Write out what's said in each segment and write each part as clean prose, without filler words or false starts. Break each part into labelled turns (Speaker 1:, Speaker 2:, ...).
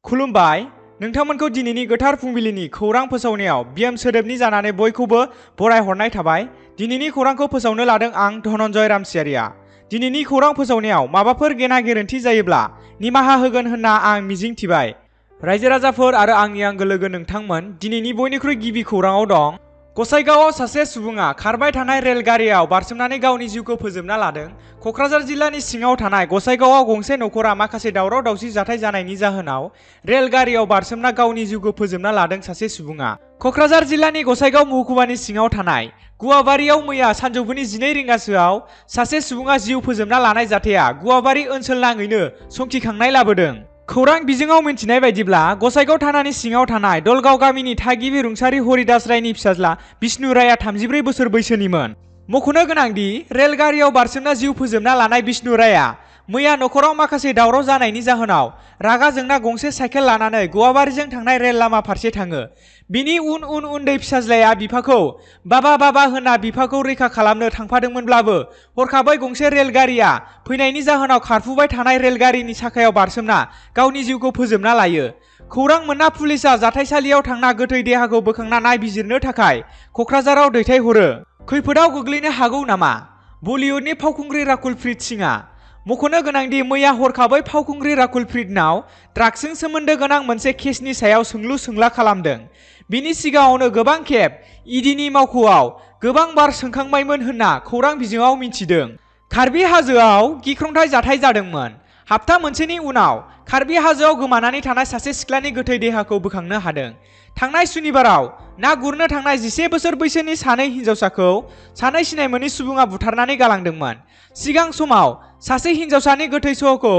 Speaker 1: खुलुमबाय नोंथांमोनखौ दिनैनि गोथार फुंबिलिनि खौरां फोसावनायाव बिएम सोदोबनि जानानै बयखौबो बरायहरनाय थाबाय। दिनैनि खौरांखौ फोसावनो लादों आं धनन्जय रामसियारिया। दिनैनि खौरां फोसावनायाव माबाफोर गेना गोरोन्थि जायोब्ला निमाहा होगोन होनना आं मिजिंथिबाय। रायजो राजाफोर आरो आंनि आंगो लोगो नोंथांमोन, दिनैनि बयनिख्रुइ गिबि खौराङाव दं। गसाइगावआव सासे सुबुङा खारबाय थानाय रेलगारियाव बारसोमनानै गावनि जिउखौ फोजोबना लादों। क'क्राझार जिल्लानि सिङाव थानाय गसाइगावआव गंसे नखरा माखासे दावराव दावसि जाथाय जानायनि जाहोनाव रेलगारियाव बारसोमना गावनि जिउखौ फोजोबना लादों सासे सुबुङा। क'क्राझार जिल्लानि गसाइगाव महकुमानि सिङाव थानाय गुवाबारियाव मैया सानजौफुनि 12 रिंगासोआव सासे सुबुङा जिउ फोजोबना लानाय जाथाया गुवाबारि ओनसोल नाङैनो संखिखांनाय लाबोदों। खौरां बिजोङाव मिन्थिनाय बायदिब्ला गसाइगाव थानानि सिङाव थानाय दलगाव गामिनि थागिबि रुंसारि हरिदास रायनि फिसाज्ला बिष्णु राया 34 बोसोर बैसोनिमोन। मख'नो गोनांदि रेलगारियाव बारसोमना जिउ फोजोबना लानाय बिष्णु राया मैया नखराव माखासे दावराव जानायनि जाहोनाव रागा जोंना गंसे साइकेल लानानै गुवाबारिजों थांनाय रेल लामा फारसे थाङो। बिनि उन उन्दै फिसाज्लाया बिफाखौ बाबा होनना बिफाखौ रैखा खालामनो थांफादोंमोनब्लाबो हरखाबै गंसे रेलगारिया फैनायनि जाहोनाव खारफुबाय थानाय रेलगारिनि साखायाव बारसोमना गावनि जिउखौ फोजोबना लायो। खौरां मोनना पुलिसआ जाथायसालियाव थांना गोथै देहाखौ बोखांना नायबिजिरनो थाखाय क'क्राझाराव दैथायहरो। खैफोदाव गोग्लैनो हागौ नामा बलिउडनि फावखुंग्रि राकुल प्रीत सिंहआ? मख'नो गोनांदि मैया हरखाबै फावखुंग्रि राकुल प्रीतनाव ड्राग्सजों सोमोन्दो गोनां मोनसे केसनि सायाव सोंलु सोंला खालामदों। बिनि सिगाङावनो गोबां खेब ईडीनि मावख'आव गोबां बार सोंखांबायमोन होनना खौरां बिजोङाव मिन्थिदों। कार्बि हाजोआव गिख्रंथाव जाथाय जादोंमोन। हप्ता मोनसेनि उनाव कार्बि हाजोआव गोमानानै थानाय सासे सिख्लानि गोथै देहाखौ बोखांनो हादों। थांनाय सुनिबाराव ना गुरनो थांनाय 11 बोसोर बैसोनि सानै हिन्जावसाखौ सानै सिनाय मोनै सुबुङा बुथारनानै गालांदोंमोन। सिगां समाव सासे हिन्जावसानि गोथै सह'खौ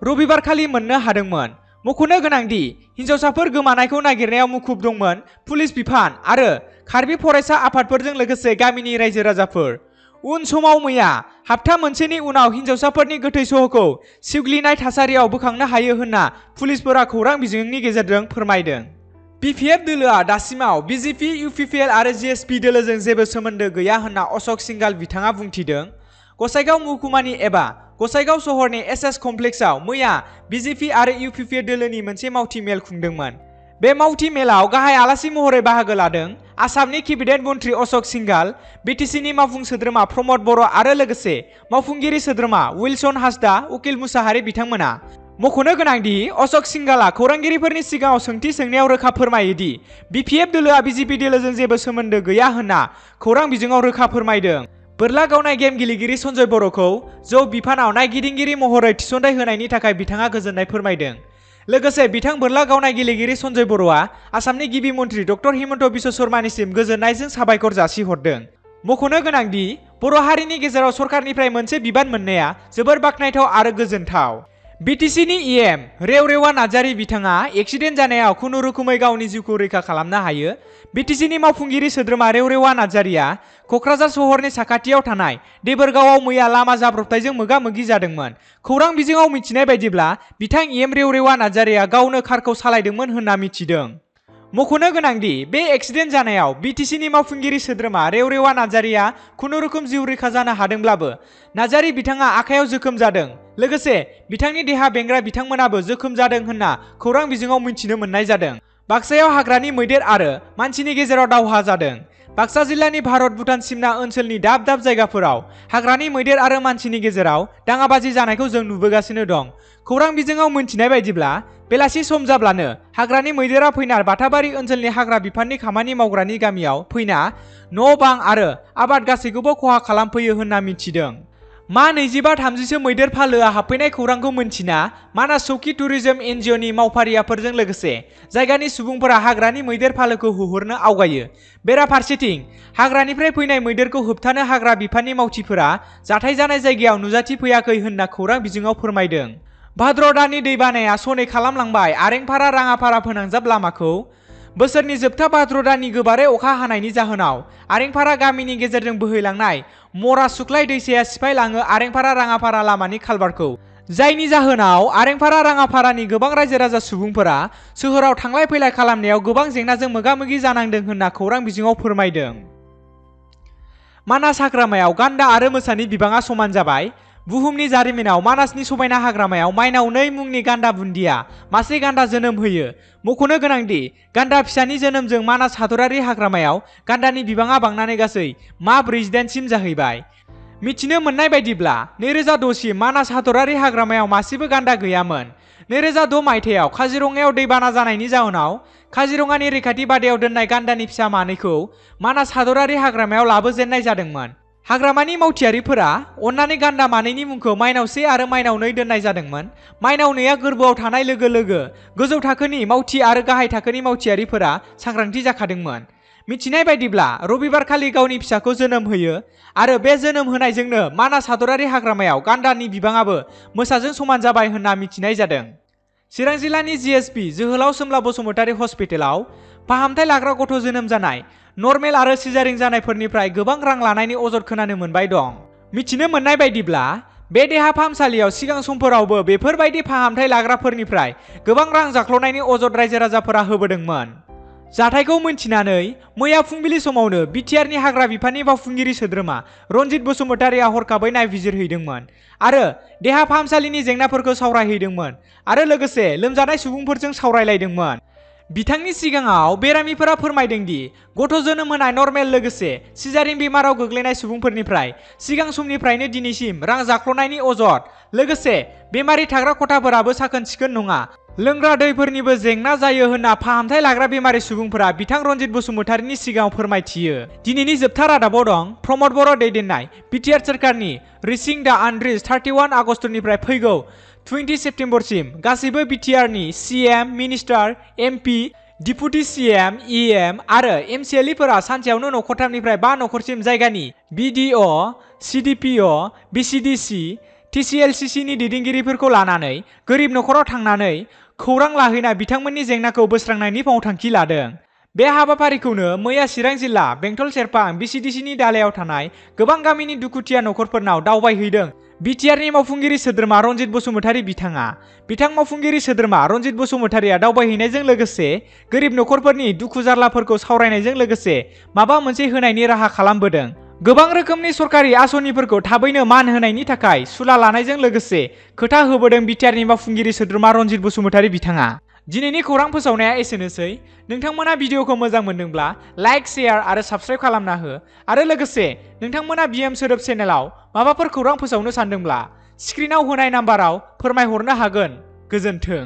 Speaker 1: रबिबारखालि मोननो हादोंमोन। मख'नो गोनांदि हिन्जावसाफोर गोमानायखौ नागिरनायाव मुखुब दंमोन पुलिस बिफान आरो कार्बि फरायसा आफादफोरजों लोगोसे गामिनि रायजो राजाफोर। उन समाव मैया हप्ता मोनसेनि उनाव हिन्जावसाफोरनि गोथै सह'खौ सिवग्लिनाय थासारियाव बोखांनो हायो होनना पुलिसफोरा खौरां बिजोंनि गेजेरजों फोरमायदों। बिपिएफ दोलोआ दासिमाव बिजेपि, इउपिपिएल आरो जिएसपि दोलोजों जेबो सोमोन्दो गैया होनना अशक सिंघाल बिथाङा बुंथिदों। गसाइगाव महकुमानि एबा गसाइगाव सहरनि एसएस कमप्लेक्सआव मैया बिजेपि आरो इउपिपिएल दोलोनि मोनसे मावथि मेल खुंदोंमोन। बे मावथि मेलाव गाहाय आलासि महरै बाहागो लादों आसामनि केबिनेट मन्त्रि अशक सिंघाल, बिटिसिनि मावफुं सोद्रोमा प्रमद बर' आरो लोगोसे मावफुंगिरि सोद्रोमा विल्सन हासदा, उकिल मुसाहारि बिथांमोना। मख'नो गोनांदि अशक सिंघालआ खौरांगिरिफोरनि सिगाङाव सोंथि सोंनायाव रोखा फोरमायोदि बिपिएफ दोलोआ बिजेपि दोलोजों जेबो सोमोन्दो गैया होनना खौरां बिजोङाव रोखा फोरमायदों। बोरला गावनाय गेम गेलेगिरि सन्जय बर'खौ जौ बिफानाव नायगिदिंगिरि महरै थिसनथाइ होनायनि थाखाय बिथाङा गोजोननाय फोरमायदों। लोगोसे बिथां बोरला गावनाय गेलेगिरि सन्जय बर'आ आसामनि गिबि मन्त्रि डक्टर हिमन्त बिश्व शर्मानिसिम गोजोननायजों साबायखर जासिहरदों। मख'नो गोनांदि बर' हारिनि गेजेराव सरकारनिफ्राय मोनसे बिबान मोननाया जोबोर बाख्नायथाव आरो गोजोनथाव। बिटिसिनि इएम रेवरेवा नार्जारी बिथाङा एक्सिडेन्ट जानायाव खुनुरुखुमै गावनि जिउखौ रैखा खालामनो हायो। बिटिसिनि मावफुंगिरि सोद्रोमा रेवरेवा नार्जारीया क'क्राझार सहरनि साखाथियाव थानाय देबोरगावआव मैया लामा जाब्रबथायजों मोगा मोगि जादोंमोन। खौरां बिजोङाव मिथिनाय बायदिब्ला बिथां इएम रेवरेवा नार्जारीया गावनो कारखौ सालायदोंमोन होनना मिथिदों। मख'नो गोनांदि बे एक्सिडेन्ट जानायाव बिटिसिनि मावफुंगिरि सोद्रोमा रेवरेवा नार्जारीया खुनुरुखुम जिउ रैखा जानो हादोंब्लाबो नार्जारी बिथाङा आखायाव जोखोम जादों। लोगोसे बिथांनि देहा बेंग्रा बिथांमोनाबो जोखोम जादों होनना खौरां बिजोङाव मिथिनो मोननाय जादों। बाक्सायाव हाग्रानि मैदेर आरो मानसिनि गेजेराव दावहा जादों। बाक्सा जिल्लानि भारत भुटान सिमना ओनसोलनि दाब दाब जायगाफोराव हाग्रानि मैदेर आरो मानसिनि गेजेराव दाङाबाजि जानायखौ जों नुबोगासिनो दं। खौरां बिजोङाव मिथिनाय बायदिब्ला बेलासि सम जाब्लानो हाग्रानि मैदेरा फैना बाथाबारि ओनसोलनि हाग्रा बिफाननि खामानि मावग्रानि गामियाव फैना न' बां आरो आबाद गासैखौबो खहा खालामफैयो होनना मिथिदों। मा 25-30सो मैदेर फालोआ हाबफैनाय खौरांखौ मिन्थिना मानास चौकी टुरिजम एनजिअनि मावफारियाफोरजों लोगोसे जायगानि सुबुंफोरा हाग्रानि मैदेर फालोखौ होहरनो आवगायो। बेराफारसेथिं हाग्रानिफ्राय फैनाय मैदेरखौ होबथानो हाग्रा बिफाननि मावथिफोरा जाथाय जानाय जायगायाव नुजाथिफैयाखै होनना खौरां बिजोङाव फोरमायदों। भाद्र दाननि दैबानाया सनै खालामलांबाय आरेंपारा राङापारा फोनांजाब लामाखौ। बोसोरनि जोबथा भाद्र दाननि गोबारै अखा हानायनि जाहोनाव आरेंपारा गामिनि गेजेरजों बोहैलांनाय मरा सुख्लाय दैसाया सिफायलाङो आरेंपारा राङापारा लामानि कालभार्टखौ। जायनि जाहोनाव आरेंपारा राङापारानि गोबां रायजो राजा सुबुंफोरा सोहोराव थांलाय फैलाय खालामनायाव गोबां जेंनाजों मोगा मोगि जानांदों होनना खौरां बिजोङाव फोरमायदों। मानास हाग्रामायाव गान्दा आरो मोसानि बिबाङा समान जाबाय। बुहुमनि जारिमिनाव मानासनि समायना हाग्रामायाव माइनाव 2 मुंनि गान्दा बुन्दिया मासे गान्दा जोनोम होयो। मख'नो गोनांदि गान्दा फिसानि जोनोमजों मानास हादरारि हाग्रामायाव गान्दानि बिबाङा बांनानै गासै मा 48 सिम जाहैबाय। मिथिनो मोननाय बायदिब्ला 2006 सिम मानास हादरारि हाग्रामायाव मासेबो गान्दा गैयामोन। 2006 मायथाइयाव काजिरङायाव दैबाना जानायनि जाहोनाव काजिरङानि रैखाथि बादायाव दोननाय गान्दानि फिसा मानैखौ मानास हादरारि हाग्रामायाव लाबोजेननाय जादोंमोन। हाग्रामानि मावथियारिफोरा अन्नानै गान्दा मानैनि मुंखौ माइनाव 1 आरो माइनाव 2 दोननाय जादोंमोन। माइनाव 2आ गोरबोआव थानाय लोगो लोगो गोजौ थाखोनि मावथि आरो गाहाय थाखोनि मावथियारिफोरा सांग्रांथि जाखादोंमोन। मिथिनाय बायदिब्ला रबिबारखालि गावनि फिसाखौ जोनोम होयो आरो बे जोनोम होनायजोंनो मानास हादरारि हाग्रामायाव गान्दानि बिबाङाबो मोसाजों समान जाबाय होनना मिथिनाय जादों। चिरां जिल्लानि जिएसपि जोहोलाव सोमला बसुमतारी हस्पिटालाव फाहामथाय लाग्रा गथ' जोनोम जानाय नर्मेल आरो सिजारिं जानायफोरनिफ्राय गोबां रां लानायनि अजद खोनानो मोनबाय दं। मिथिनो मोननाय बायदिब्ला बे देहा फाहामसालियाव सिगां समफोरावबो बेफोरबायदि फाहामथाय लाग्राफोरनिफ्राय गोबां रां जाख्ल'नायनि अजद रायजो राजाफोरा होबोदोंमोन। जाथायखौ मिन्थिनानै मैया फुंबिलि समावनो बिटिआरनि हाग्रा बिफाननि मावफुंगिरि सोद्रोमा रनजित बसुमतारीआ हरखाबै नायबिजिरहैदोंमोन आरो देहा फाहामसालिनि जेंनाफोरखौ सावरायहैदोंमोन आरो लोगोसे लोमजानाय सुबुंफोरजों सावरायलायदोंमोन। बिथांनि सिगाङाव बेरामिफोरा फोरमायदों दि गथ' जोनोम होनाय नर्मेल लोगोसे सिजारिं बेमाराव गोग्लैनाय सुबुंफोरनिफ्राय सिगां समनिफ्रायनो दिनैसिम रां जाख्ल'नायनि अजद लोगोसे बेमारि थाग्रा खथाफोराबो साखोन सिखोन नङा, लोंग्रा दैफोरनिबो जेंना जायो होनना फाहामथाय लाग्रा बेमारि सुबुंफोरा बिथां रनजित बसुमतारीनि सिगाङाव फोरमायथियो। दिनैनि जोबथा रादाबाव दं प्रमद बर' दैदेननाय बिटिआर सोरखारनि रिचिं दा आनरिच 31 आगस्टनिफ्राय फैगौ 20 सेप्तेम्बरसिम गासैबो बिटिआरनि CM, minister, MP, deputy CM, EM आरो एमसिएलइफोरा सानसेयावनो नखरथामनिफ्राय 5 नखरसिम जायगानि बिडिअ, सिडिपिअ, बिसिडिसि, टिसिएलसिसिनि दैदेनगिरिफोरखौ लानानै गोरिब नखराव थांनानै खौरां लाहैना बिथांमोननि जेंनाखौ बोस्रांनायनि मावथांखि लादों। बे हाबाफारिखौनो मैया चिरां जिल्ला बेंटल सेरफां बिसिडिसिनि दालायाव थानाय गोबां गामिनि दुखुथिया नखरफोरनाव दावबायहैदों बिटिआरनि मावफुंगिरि सोद्रोमा रनजित बसुमतारी बिथाङा। बिथां मावफुंगिरि सोद्रोमा रनजित बसुमतारीआ दावबायहैनायजों लोगोसे गोरिब नखरफोरनि दुखु जारलाफोरखौ सावरायनायजों लोगोसे माबा मोनसे होनायनि राहा खालामबोदों। गोबां रोखोमनि सरकारि आसनिफोरखौ थाबैनो मान होनायनि थाखाय सुला लानायजों लोगोसे खोथा होबोदों बिटिआरनि मावफुंगिरि सोद्रोमा रनजित बसुमतारी बिथाङा। दिनैनि खौरां फोसावनाया एसेनोसै। नोंथांमोना भिडिअखौ मोजां मोनदोंब्ला लाइक, शेयार आरो साबस्क्राइब खालामना हो आरो लोगोसे नोंथांमोना बिएम सोदोब चेनेलाव माबाफोर खौरां फोसावनो सानदोंब्ला स्क्रिनाव होनाय नाम्बाराव फोरमायहरनो हागोन। गोजोन्थों।